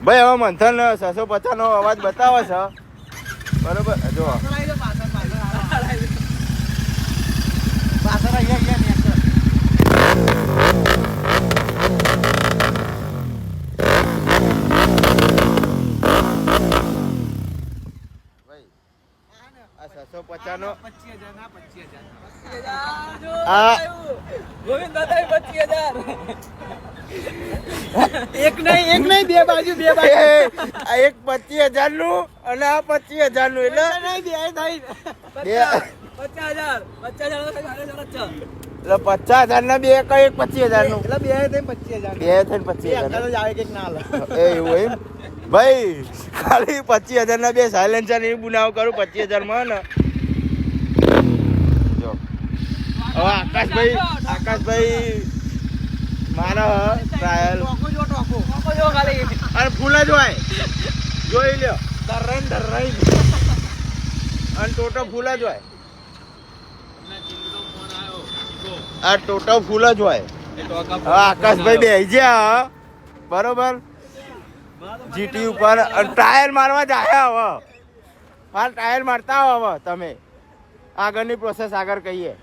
ભાઈ હવે મંથન 650 નો અવાજ બતાવે છે બરોબર જો એક નહીં બે બાજુ એક 25,000 નું અને આ 25,000 નું એટલે 50,000 ના બે કઈ 25,000 નું એટલે બે થઈને 25,000 બે થઈને 25,000 આવે કે ના એવું એમ ભાઈ ખાલી 25,000 ના બે સાયલેન્સર ની બનાવ કરું 25,000 માં ને જો હવે આકાશભાઈ મારા ટ્રાયલ અને ફૂલ જ હોય જોઈ લ્યો ડરાઈ અને ટોટો ફૂલ જ હોય આ ટોટો ફૂલ જ હોય હવે આકાશભાઈ બેસી ગયા બરોબર જીટી ઉપર ટાયર મારવા જાય હવે ટાયર મારતા હો હવે તમે આગળની પ્રોસેસ આગળ કહીએ